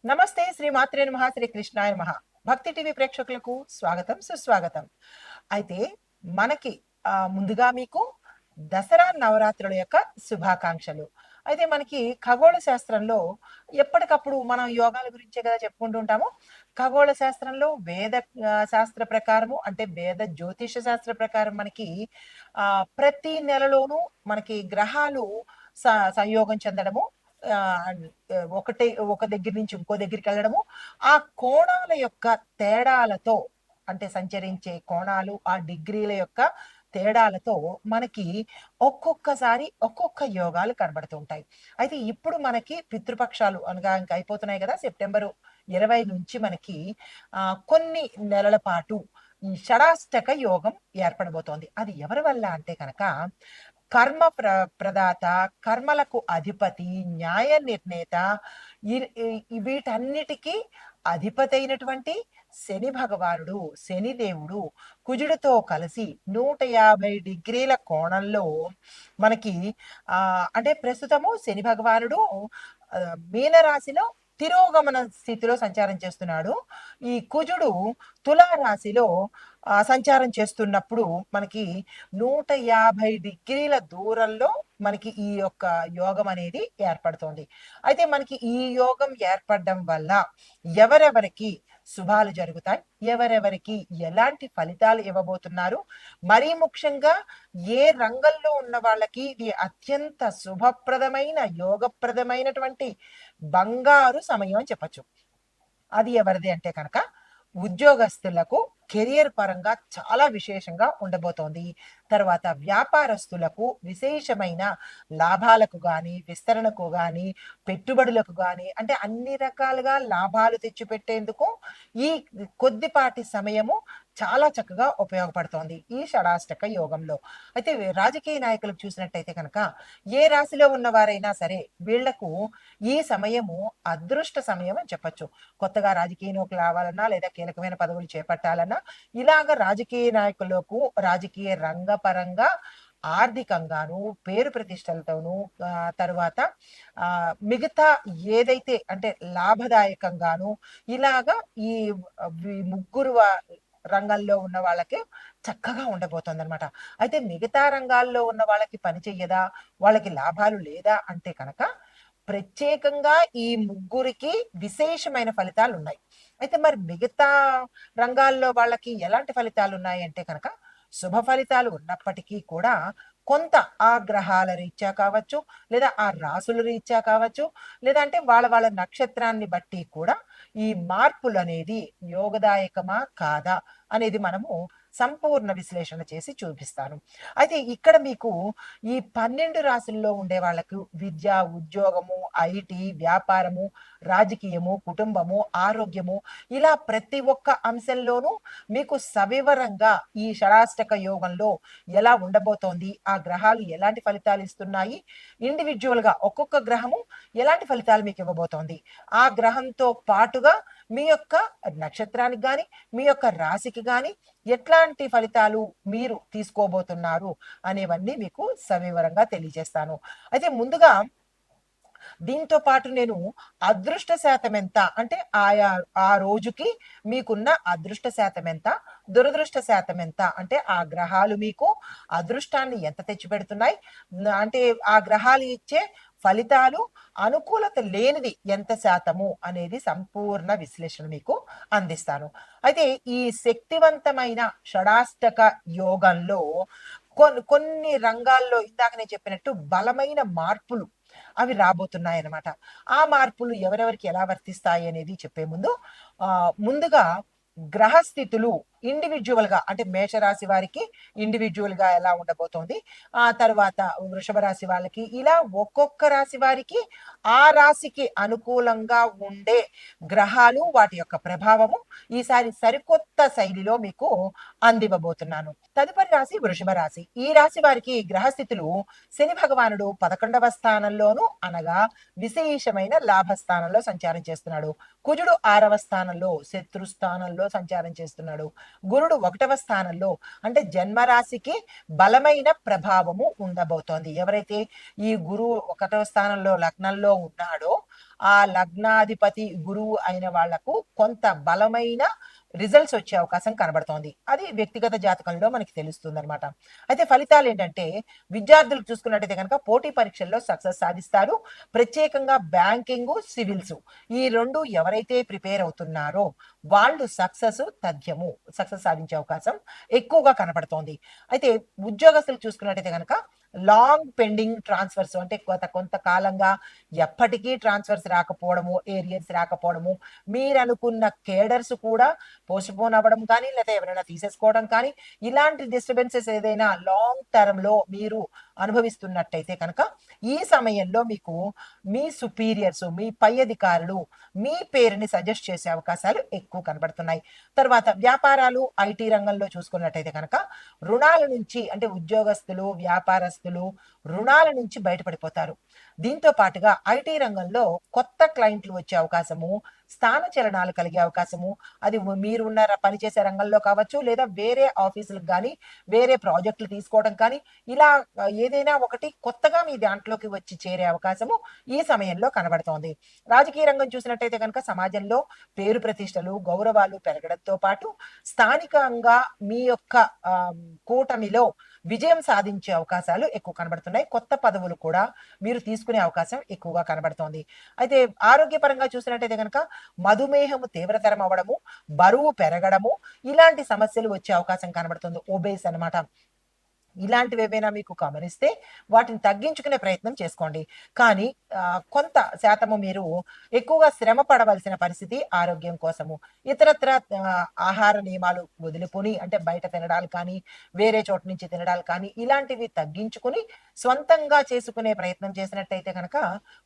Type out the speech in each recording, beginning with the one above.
నమస్తే శ్రీ మాత్రే నమః శ్రీ కృష్ణాయ నమః. భక్తి టీవీ ప్రేక్షకులకు స్వాగతం సుస్వాగతం. అయితే మనకి ముందుగా మీకు దసరా నవరాత్రుల యొక్క శుభాకాంక్షలు. అయితే మనకి ఖగోళ శాస్త్రంలో ఎప్పటికప్పుడు మనం యోగాల గురించే కదా చెప్పుకుంటూ ఉంటాము. ఖగోళ శాస్త్రంలో శాస్త్ర ప్రకారము అంటే వేద జ్యోతిష శాస్త్ర ప్రకారం మనకి ప్రతి నెలలోనూ మనకి గ్రహాలు స సంయోగం చెందడము, ఆహ్, ఒక దగ్గర నుంచి ఇంకో దగ్గరికెళ్ళడము, ఆ కోణాల యొక్క తేడాలతో అంటే సంచరించే కోణాలు, ఆ డిగ్రీల యొక్క తేడాలతో మనకి ఒక్కొక్కసారి ఒక్కొక్క యోగాలు కనబడుతూ ఉంటాయి. అయితే ఇప్పుడు మనకి పితృపక్షాలు అనగా ఇంక అయిపోతున్నాయి గదా! సెప్టెంబరు 20 నుంచి మనకి కొన్ని నెలల పాటు ఈ షడాష్టక యోగం ఏర్పడబోతోంది. అది ఎవరి వల్ల అంటే కనుక కర్మ ప్రదాత, కర్మలకు అధిపతి, న్యాయ నిర్ణేత, వీటన్నిటికీ అధిపతైనటువంటి శని భగవానుడు, శనిదేవుడు కుజుడితో కలిసి 150 డిగ్రీల కోణంలో మనకి అంటే ప్రస్తుతము శని భగవానుడు మీనరాశిలో తిరోగమన స్థితిలో సంచారం చేస్తున్నాడు. ఈ కుజుడు తులా రాశిలో సంచారం చేస్తున్నప్పుడు మనకి 150 డిగ్రీల దూరంలో మనకి ఈ యొక్క యోగం అనేది ఏర్పడుతోంది. అయితే మనకి ఈ యోగం ఏర్పడడం వల్ల ఎవరెవరికి శుభాలు జరుగుతాయి, ఎవరెవరికి ఎలాంటి ఫలితాలు ఇవ్వబోతున్నారు, మరీ ముఖ్యంగా ఏ రంగంలో ఉన్న వాళ్ళకి ఇది అత్యంత శుభప్రదమైన యోగప్రదమైనటువంటి బంగారు సమయం అని చెప్పచ్చు. అది ఎవరిది అంటే కనుక ఉద్యోగస్తులకు కెరియర్ పరంగా చాలా విశేషంగా ఉండబోతోంది. తర్వాత వ్యాపారస్తులకు విశేషమైన లాభాలకు గాని, విస్తరణకు గాని, పెట్టుబడులకు గాని అంటే అన్ని రకాలుగా లాభాలు తెచ్చిపెట్టేందుకు ఈ కొద్దిపాటి సమయము చాలా చక్కగా ఉపయోగపడుతోంది ఈ షడాష్టక యోగంలో. అయితే రాజకీయ నాయకులకు చూసినట్టయితే కనుక ఏ రాశిలో ఉన్నవారైనా సరే వీళ్లకు ఈ సమయము అదృష్ట సమయం అని చెప్పొచ్చు. కొత్తగా రాజకీయంలోకి రావాలన్నా లేదా కీలకమైన పదవులు చేపట్టాలన్నా ఇలాగ రాజకీయ నాయకులకు రాజకీయ రంగపరంగా ఆర్థికంగాను పేరు ప్రతిష్టలతోనూ తర్వాత మిగతా ఏదైతే అంటే లాభదాయకంగాను ఇలాగా ఈ ముగ్గురు రంగాల్లో ఉన్న వాళ్ళకి చక్కగా ఉండబోతోంది అనమాట. అయితే మిగతా రంగాల్లో ఉన్న వాళ్ళకి పని చెయ్యదా, వాళ్ళకి లాభాలు లేదా అంటే కనుక ప్రత్యేకంగా ఈ ముగ్గురికి విశేషమైన ఫలితాలు ఉన్నాయి. అయితే మరి మిగతా రంగాల్లో వాళ్ళకి ఎలాంటి ఫలితాలు ఉన్నాయి అంటే కనుక శుభ ఫలితాలు ఉన్నప్పటికీ కూడా కొంత ఆ గ్రహాల రీత్యా కావచ్చు, లేదా ఆ రాసుల రీత్యా కావచ్చు, లేదా అంటే వాళ్ళ వాళ్ళ నక్షత్రాన్ని బట్టి కూడా ఈ మార్పులు అనేది యోగదాయకమా కాదా అనేది మనము సంపూర్ణ విశ్లేషణ చేసి చూపిస్తాను. అయితే ఇక్కడ మీకు ఈ 12 రాశుల్లో ఉండే వాళ్ళకు విద్య, ఉద్యోగము, ఐటీ, వ్యాపారము, రాజకీయము, కుటుంబము, ఆరోగ్యము ఇలా ప్రతి ఒక్క అంశంలోనూ మీకు సవివరంగా ఈ షడాష్టక యోగంలో ఎలా ఉండబోతోంది, ఆ గ్రహాలు ఎలాంటి ఫలితాలు ఇస్తున్నాయి, ఇండివిజువల్గా ఒక్కొక్క గ్రహము ఎలాంటి ఫలితాలు మీకు ఇవ్వబోతోంది, ఆ గ్రహంతో పాటుగా మీ యొక్క నక్షత్రానికి గాని, మీ యొక్క రాశికి గాని ఎట్లాంటి ఫలితాలు మీరు తీసుకోబోతున్నారు అనేవన్నీ మీకు సవివరంగా తెలియజేస్తాను. అయితే ముందుగా దీంతో పాటు నేను అదృష్ట శాతం ఎంత అంటే ఆ రోజుకి మీకున్న అదృష్ట శాతం ఎంత, దురదృష్ట శాతం ఎంత అంటే ఆ గ్రహాలు మీకు అదృష్టాన్ని ఎంత తెచ్చిపెడుతున్నాయి, అంటే ఆ గ్రహాలు ఇచ్చే ఫలితాలు అనుకూలత లేనిది ఎంత శాతము అనేది సంపూర్ణ విశ్లేషణ మీకు అందిస్తాను. అయితే ఈ శక్తివంతమైన షడాష్టక యోగంలో కొన్ని రంగాల్లో ఇందాక నేను చెప్పినట్టు బలమైన మార్పులు అవి రాబోతున్నాయన్నమాట. ఆ మార్పులు ఎవరెవరికి ఎలా వర్తిస్తాయి అనేది చెప్పే ముందు ముందుగా గ్రహస్థితులు ఇండివిడ్యువల్‌గా అంటే మేషరాశి వారికి ఇండివిడ్యువల్‌గా ఎలా ఉండబోతోంది, ఆ తర్వాత వృషభ రాశి వాళ్ళకి ఇలా ఒక్కొక్క రాశి వారికి ఆ రాశికి అనుకూలంగా ఉండే గ్రహాలు వాటి యొక్క ప్రభావము ఈసారి సరికొత్త శైలిలో మీకు అందివ్వబోతున్నాను. తదుపరి రాశి వృషభ రాశి. ఈ రాశి వారికి గ్రహస్థితులు శని భగవానుడు 11వ స్థానంలోను అనగా విశేషమైన లాభస్థానంలో సంచారం చేస్తున్నాడు. కుజుడు 6వ స్థానంలో శత్రు స్థానంలో సంచారం చేస్తున్నాడు. గురుడు 1వ స్థానంలో అంటే జన్మరాశికి బలమైన ప్రభావము ఉండబోతోంది. ఎవరైతే ఈ గురువు 1వ స్థానంలో లగ్నంలో ఉన్నాడో, ఆ లగ్నాధిపతి గురువు అయిన వాళ్లకు కొంత బలమైన రిజల్ట్స్ వచ్చే అవకాశం కనబడుతోంది. అది వ్యక్తిగత జాతకంలో మనకి తెలుస్తుందనమాట. అయితే ఫలితాలేంటంటే, విద్యార్థులు చూసుకున్నట్టయితే గనక పోటీ పరీక్షల్లో సక్సెస్ సాధిస్తారు. ప్రత్యేకంగా బ్యాంకింగు, సివిల్సు ఈ 2 ఎవరైతే ప్రిపేర్ అవుతున్నారో వాళ్ళు తథ్యము. సక్సెస్ సాధించే అవకాశం ఎక్కువగా కనపడుతోంది. అయితే ఉద్యోగస్తులు చూసుకున్నట్టయితే గనక లాంగ్ పెండింగ్ ట్రాన్స్‌ఫర్స్ అంటే కొంతకాలంగా ఎప్పటికీ ట్రాన్స్‌ఫర్స్ రాకపోవడము, ఏరియర్స్ రాకపోవడము, మీరనుకున్న కేడర్స్ కూడా పోస్ట్‌పోన్ అవ్వడం కానీ, లేదా ఎవరైనా తీసేసుకోవడం కానీ, ఇలాంటి డిస్టర్బెన్సెస్ ఏదైనా లాంగ్ టర్మ్‌లో మీరు అనుభవిస్తున్నట్టయితే కనుక, ఈ సమయంలో మీకు మీ సుపీరియర్స్, మీ పై అధికారులు మీ పేరుని సజెస్ట్ చేసే అవకాశాలు ఎక్కువ కనబడుతున్నాయి. తర్వాత వ్యాపారాలు, ఐటీ రంగంలో చూసుకున్నట్టయితే కనుక, రుణాల నుంచి అంటే ఉద్యోగస్తులు, వ్యాపారస్తులు రుణాల నుంచి బయటపడిపోతారు. దీంతో పాటుగా ఐటీ రంగంలో కొత్త క్లయింట్లు వచ్చే అవకాశము, స్థాన చలనాలు కలిగే అవకాశము, అది మీరు పనిచేసే రంగంలో కావచ్చు, లేదా వేరే ఆఫీసులకు కానీ, వేరే ప్రాజెక్టులు తీసుకోవడం కానీ, ఇలా ఏదైనా ఒకటి కొత్తగా మీ దాంట్లోకి వచ్చి చేరే అవకాశము ఈ సమయంలో కనబడుతోంది. రాజకీయ రంగం చూసినట్టయితే కనుక సమాజంలో పేరు ప్రతిష్టలు, గౌరవాలు పెరగడంతో పాటు స్థానికంగా మీ యొక్క కూటమిలో విజయం సాధించే అవకాశాలు ఎక్కువ కనబడుతున్నాయి. కొత్త పదవులు కూడా మీరు తీసుకునే అవకాశం ఎక్కువగా కనబడుతోంది. అయితే ఆరోగ్యపరంగా చూసినట్టయితే గనక మధుమేహము తీవ్రతరం అవ్వడము, బరువు పెరగడము, ఇలాంటి సమస్యలు వచ్చే అవకాశం కనబడుతుంది. ఒబేస్ అనమాట. ఇలాంటివి ఏవైనా మీకు గమనిస్తే వాటిని తగ్గించుకునే ప్రయత్నం చేసుకోండి. కానీ కొంత శాతము మీరు ఎక్కువగా శ్రమ పడవలసిన పరిస్థితి ఆరోగ్యం కోసము. ఇతరత్ర ఆహార నియమాలు వదులుకొని అంటే బయట తినడాలు కానీ, వేరే చోటు నుంచి తినడాలు కానీ ఇలాంటివి తగ్గించుకుని స్వంతంగా చేసుకునే ప్రయత్నం చేసినట్టయితే కనుక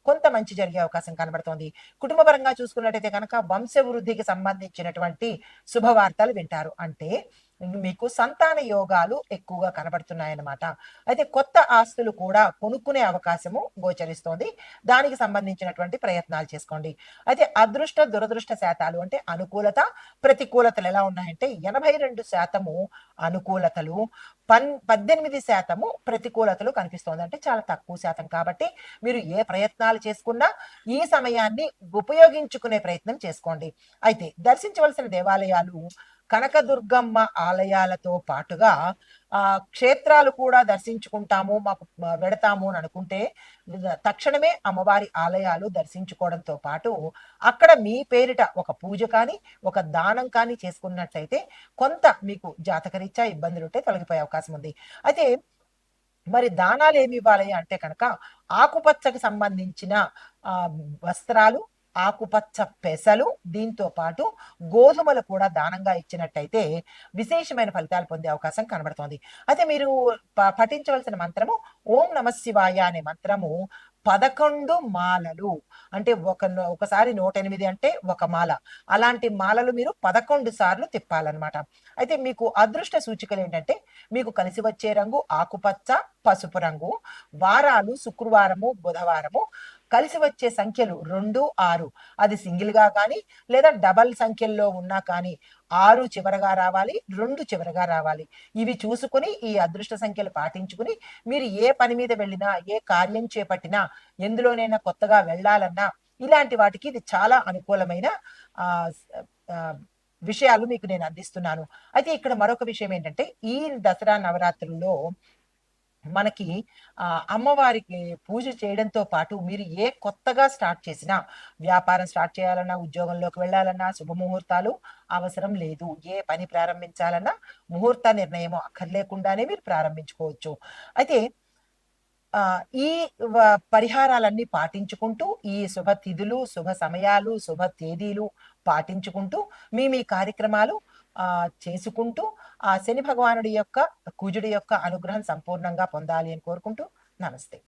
కొంత మంచి జరిగే అవకాశం కనబడుతోంది. కుటుంబ పరంగా చూసుకున్నట్టయితే కనుక వంశవృద్ధికి సంబంధించినటువంటి శుభవార్తలు వింటారు. అంటే మీకు సంతాన యోగాలు ఎక్కువగా కనబడుతున్నాయన్నమాట. అయితే కొత్త ఆస్తులు కూడా కొనుక్కునే అవకాశము గోచరిస్తోంది. దానికి సంబంధించినటువంటి ప్రయత్నాలు చేసుకోండి. అయితే అదృష్ట, దురదృష్ట శాతాలు అంటే అనుకూలత, ప్రతికూలతలు ఎలా ఉన్నాయంటే 82% అనుకూలతలు, 18% ప్రతికూలతలు కనిపిస్తోంది. అంటే చాలా తక్కువ శాతం. కాబట్టి మీరు ఏ ప్రయత్నాలు చేసుకున్నా ఈ సమయాన్ని ఉపయోగించుకునే ప్రయత్నం చేసుకోండి. అయితే దర్శించవలసిన దేవాలయాలు కనకదుర్గమ్మ ఆలయాలతో పాటుగా క్షేత్రాలు కూడా దర్శించుకుంటాము, మాకు వెడతాము అని అనుకుంటే తక్షణమే అమ్మవారి ఆలయాలు దర్శించుకోవడంతో పాటు అక్కడ మీ పేరిట ఒక పూజ కానీ, ఒక దానం కానీ చేసుకున్నట్లయితే కొంత మీకు జాతకరీత్యా ఇబ్బందులుంటే తొలగిపోయే అవకాశం ఉంది. అయితే మరి దానాలు ఏమి ఇవ్వాలి అంటే కనుక ఆకుపచ్చకు సంబంధించిన వస్త్రాలు, ఆకుపచ్చ పెసలు, దీంతో పాటు గోధుమలు కూడా దానంగా ఇచ్చినట్టయితే విశేషమైన ఫలితాలు పొందే అవకాశం కనబడుతోంది. అయితే మీరు పఠించవలసిన మంత్రము ఓం నమఃశివాయ అనే మంత్రము 11 మాలలు. అంటే ఒకసారి 108 అంటే ఒక మాల. అలాంటి మాలలు మీరు 11 సార్లు తిప్పాలన్నమాట. అయితే మీకు అదృష్ట సూచికలు ఏంటంటే మీకు కలిసి వచ్చే రంగు ఆకుపచ్చ, పసుపు రంగు, వారాలు శుక్రవారము, బుధవారము, కలిసి వచ్చే సంఖ్యలు 2, 6. అది సింగిల్‌గా కానీ లేదా డబల్ సంఖ్యల్లో ఉన్నా కానీ 6 చివరగా రావాలి, 2 చివరగా రావాలి. ఇవి చూసుకొని ఈ అదృష్ట సంఖ్యలు పాటించుకుని మీరు ఏ పని మీద వెళ్ళినా, ఏ కార్యం చేపట్టినా, ఎందులోనైనా కొత్తగా వెళ్ళాలన్నా ఇలాంటి వాటికి ఇది చాలా అనుకూలమైన ఆహ్, ఆహ్, విషయాలు మీకు నేను అందిస్తున్నాను. అయితే ఇక్కడ మరొక విషయం ఏంటంటే ఈ దసరా నవరాత్రుల్లో మనకి అమ్మవారికి పూజ చేయడంతో పాటు మీరు ఏ కొత్తగా స్టార్ట్ చేసినా, వ్యాపారం స్టార్ట్ చేయాలన్నా, ఉద్యోగంలోకి వెళ్ళాలన్నా శుభముహూర్తాలు అవసరం లేదు. ఏ పని ప్రారంభించాలన్నా ముహూర్త నిర్ణయం అక్కర్లేకుండానే మీరు ప్రారంభించుకోవచ్చు. అయితే ఈ పరిహారాలన్నీ పాటించుకుంటూ, ఈ శుభ తిథులు, శుభ సమయాలు, శుభ తేదీలు పాటించుకుంటూ మీ కార్యక్రమాలు చేసుకుంటూ ఆ శని భగవానుడి యొక్క, కుజుడి యొక్క అనుగ్రహం సంపూర్ణంగా పొందాలి అని కోరుకుంటూ నమస్తే.